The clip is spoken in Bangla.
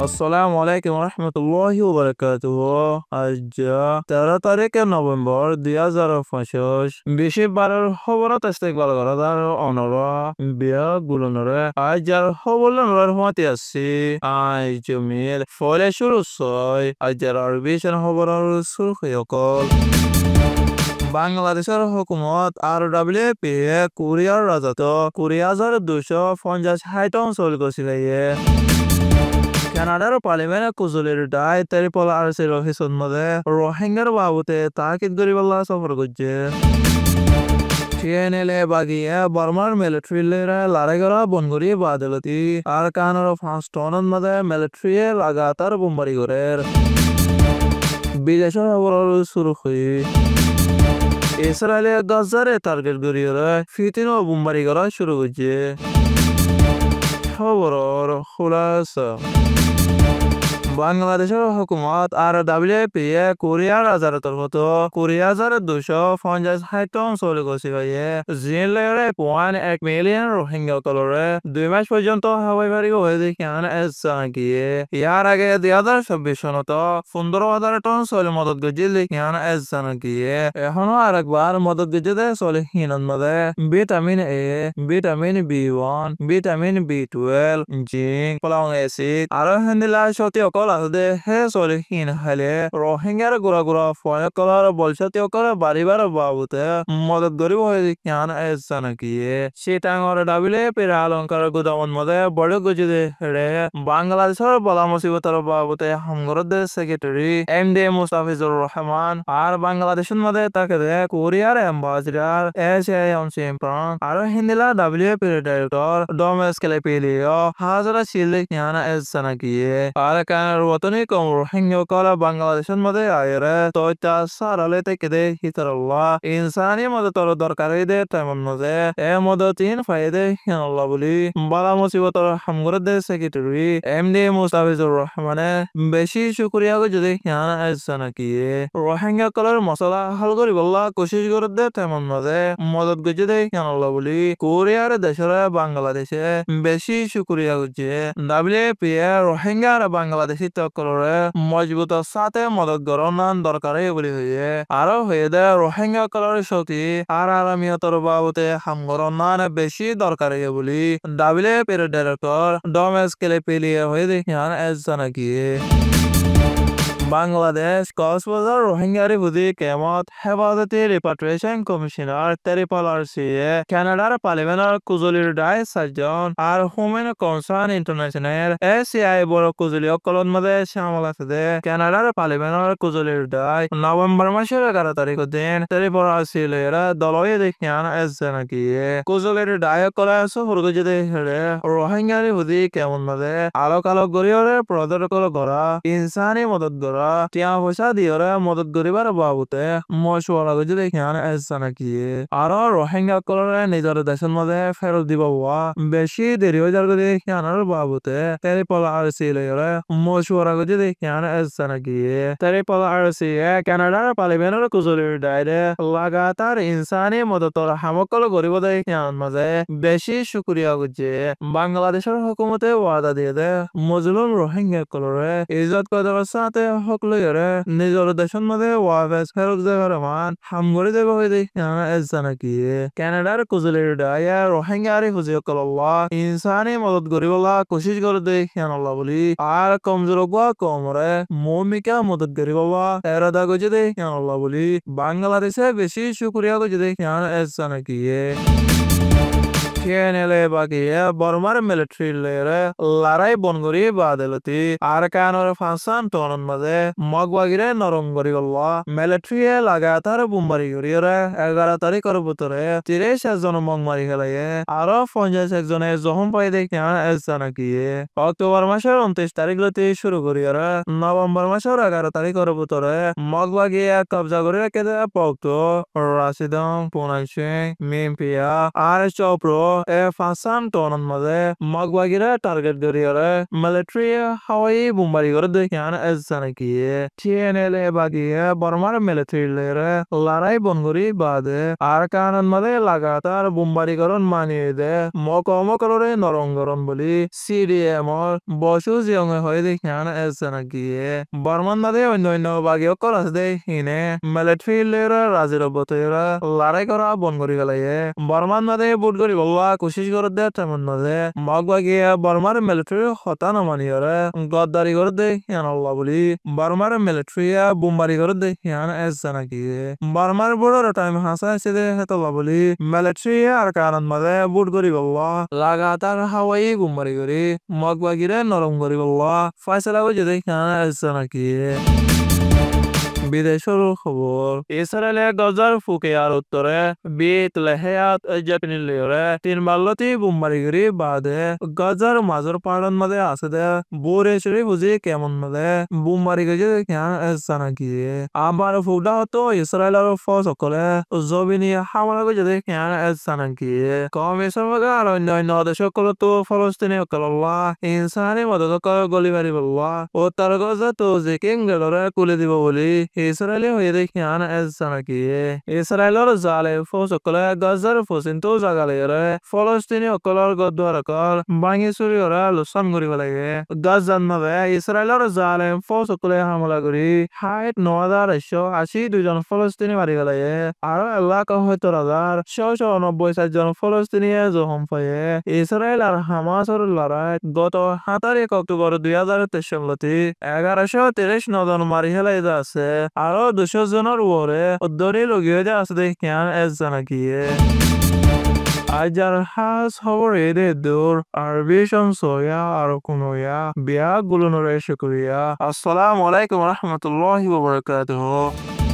আসসালামু আলাইকুম রহমতুল্লাহি ওয়া বারাকাতুহু। আজ 13 তারিখে নভেম্বর 2025 বিশ্বের খবরত ইস্তেকবাল করার অনরা বিয়া গুলনরে আজ যার খবর হতে আসছি আই জমিল ফলে শুরু ছয় আজ যার আরবিশন খবরের সুরখয়কল বাংলাদেশের হুকুমত RWP কোরিয়ার রাজত্ব 20,250 অঞ্চল গছিলাইয়ে কানাডার পার্লিমেন্ট কুজুলির দায় তেরিপল আরসির অফিসত মধ্যে রোহিঙ্গার বাবুতে তাকিদ গরিবাল্লাহ সফর করছে TNLA বাগিয়ে বর্মার মিলিটারিরা লড়াই করা বনগরি বাদলতি আর কানাডার 5 টনের মধ্যে মিলিটারি লাগাতার বোমবারি করে বিদেশের খবর শুরু হয়ে ইসরায়েলে গাজারে টার্গেট করিয়ে ফিতিনো বোমবারি করা শুরু করছে খবরের খুলাসা বাংলাদেশের হুকুমত RWP কোরিয়ার রাজারতর মতো 20,250 অঞ্চল গছিয়ে জিনলেরে 1 মিলিয়ন রোহিঙ্গা কলরে 2 মাস পর্যন্ত হাওয়াই বাড়ি হয়ে দেখান গিয়ে ইয়ার আগে 2024 সনত 15,000 টন চলে মদত গজিল দেখান গিয়ে এখনো আরেকবার মদত গজিতে চলে হিনন মধ্যে vitamin A, vitamin B1, vitamin B12, zinc, folic acid আর হেন্দিলা সত্যি আসলে হে চলে হিন হাইলে রোহিঙ্গার গুড়া গুড়া ফয় কলার বলসাতি করে বাড়িবার বাবুতে মদত গরিব হয়ে দেখান গিয়ে সেটাঙর ডাবিলে পেরা অলঙ্কার গুদামন মধ্যে বড় গজিদে হেড়ে বাংলাদেশের বলা মুসিবতার বাবুতে হামগরদের সেক্রেটারি MD মুস্তাফিজুর রহমান আর বাংলাদেশের মধ্যে তাকে কোরিয়ার অ্যাম্বাসিডার SAM সিম্প্রাং আর হিন্দিলা WFP ডাইরেক্টর ডোমেস কেলেপিলিও হাজারা শিল্লে জ্ঞান গিয়ে আর কানার ওতনি কম রোহিঙ্গা কলা বাংলাদেশের মধ্যে আয়রে তৈতা সারালে থেকে দে হিতারাল্লাহ ইনসানি মদতর দরকারি দে টাইমন মধ্যে এ মদতিন ফায়দে হিনাল্লাহ বলি বালা মুসিবতর হামগরদের সেক্রেটারি MD মুস্তাফিজুর রহমানে বেশি শুকরিয়া যদি হিয়ান গিয়ে রোহিঙ্গা কলার মশলা হাল করি বললা কোশিশ করে দে টাইমন মধ্যে মদত গজে দে হিনাল্লাহ বলি কোরিয়ার দেশের বাংলাদেশে বেশি শুকরিয়া করছে WFP রোহিঙ্গা আর বাংলাদেশি তকলরে মজবুত সাথে মদত গরনান দরকারে বলি হয়ে আরো হয়ে দে রোহিঙ্গা কলর শক্তি আর আরামিয়তর বাবুতে হামগরনান বেশি দরকারে বলি WFP ডাইরেক্টর ডোমেস কেলেপিলিয়ে হয়ে দেখিয়ান গিয়ে বাংলাদেশ কক্সবাজার রোহিঙ্গারি বুদ্ধি কেমত হেফাজতি রিপাট্রিয়েশন কমিশনার তেরিপল আরসিয়ে কানাডার পার্লিমেন্টের কুজলির দায় 7 জন আর হিউম্যান কনসার্ন ইন্টারন্যাশনাল ACI বড় কুজলি অকলন মধ্যে শামিল আছে কানাডার পার্লিমেন্টের কুজলির দায় নভেম্বর মাসের 11 তারিখ দিন তেরিপল আরসিয়েরা দলয়ে দেখিয়ান গিয়ে কুজলির দায় কলা সফর গজে হেড়ে রোহিঙ্গারি বুদ্ধি কেমন মধ্যে আলোক আলোক গরিয়রে প্রদর্শন করা ইনসানি মদত টিয়া পয়সা দিয়ে মদত করিবার বাবুতে মশওয়ারা গজে দেখিয়ান গিয়ে আরো রোহিঙ্গা কলরে নিজের দেশের মধ্যে ফেরত দিব বেশি দেরি হয়ে যার দেখিয়ানোর বাবুতে তেরিপল আরসিয়েরা মশওয়ারা গজে দেখিয়ান গিয়ে তেরিপল আরসিয়ে কানাডার পার্লিমেন্টের কুজলির দায়রে লাগাতার ইনসানি মদতর হামকল গরিব দেখিয়ান মাঝে বেশি শুকরিয়া করছে বাংলাদেশের হুকুমতে ওয়াদা দিয়ে দে মজলুম রোহিঙ্গা কলরে ইজ্জত করার সাথে হক লইরে নিজের দেশের মধ্যে ওয়াবেস ফেরত দেবার মান হামগরি দেব হয়ে দেখিয়ান গিয়ে কানাডার কুজলির দায় রোহিঙ্গারি হুজিয় কল্লাহ ইনসানি মদত গরিবলা কোশিশ করে দেখিয়ান বলি আর কমজোর কমরে মৌমিকা মদত গরিবলা এরাদা গজে দেখিয়ান বলি বাংলাদেশে বেশি শুকরিয়া গজে দেখিয়ান গিয়ে TNLA বাগিয়ে বর্মার মিলিটারি লেরে লড়াই বনগরি বাদলতি আর কানোর 5 টনের মাঝে মগবাগিরে নরম গরি গল্লা মিলিটারি লাগাতার বোমবারি করিয়ে 11 তারিখের ভিতরে 30 জন মগ মারি খেলাইয়ে আরো 50 জনে জখম পাই দেখিয়ান গিয়ে অক্টোবর মাসের 29 তারিখ লতি শুরু করিয়ে নভেম্বর মাসের 11 তারিখের ভিতরে মগবাগিয়ে কবজা করে রেখে দেয় পক্ত রাশিদং পুনাই সিং মিমপিয়া আর চপ্র Fasan tonan maze magwagire target goriyore military Hawaii bombari gore dekhan ezzanakiye TNL bagiye Burmar military lere larai bongori bade arkanan maze lagatar bombari goron maniyede mokomo kolore norongoron boli CDM or boshu ziyonge hoye dekhan ezzanakiye Burman maze onno bagiye kolas de hine military lere razirobotera larai kora bongori galaye Burman maze budgori balla kushish gorode tamun maze magwagi Burmar military hotana maniyore gaddari gorode yan Allah boli Burmar military bombari gorode yan ezzanaki Burmar border time hasa side hetalla boli military arkanan maze budgori balla lagatar Hawaii bombari gori magwagi re norom gori balla faisala wajede yan ezzanaki বিদেশের খবর ইসরায়েলে গজার ফুকিয়ার উত্তরে বেতলেহেয়াত জাপিনিলিয়রে তিন বাল্লতি বুম্বারিগিরি বাদে গজার মাজর পাড়ন মাদে আছে দে বোরেশরি বুঝি কেমন মাদে বুম্বারিগিরি কেন এসানা গিয়ে আবার ফুকডা হতো ইসরায়েলের ফস সকলে জবিনি হামলা গজে কেন এসানা গিয়ে কমিশন মগে আর অন্য দেশ সকল তো ফলস্তিনি সকল্লা ইনসানি মদত কর গলিবারি বললা ও তার গজা তো যে কিং গেলরে কুলে দিব বলি ইসরায়েলি হয়ে দেখিয়ান এসানাকিয়ে ইসরায়েলর জালে ফসকলে গাজার ফসিন্তু জাগালেরে ফলস্তিনি অকলর গদ্দারকল বাঙি সুরিয়রা লুসান করিব লাগে গাজান মাবে ইসরায়েলর জালে ফসকলে হামলা করি ৯৯৮০ জন ফলস্তিনি মারি গেলায়ে আর এলাকা হয়তো ৭৯৯ জন ফলস্তিনিয়ে জখম পায়ে ইসরায়েল আর হামাসর লড়াই গত ৭ অক্টোবর ২০২৩ সালতি ১১৩০ জন মারি হেলাই আছে আরো ২০০ জনের উপরে উদ্ধারি লগিয়ে আছে দেখিয়ান এজানাকিয়ে আজার হাস খবর এদে দূর আরবিশন সোয়া আর কোনোয়া বিয়া গুলনরে শুকরিয়া আসসালামু আলাইকুম রহমতুল্লাহি ওয়া বারাকাতুহু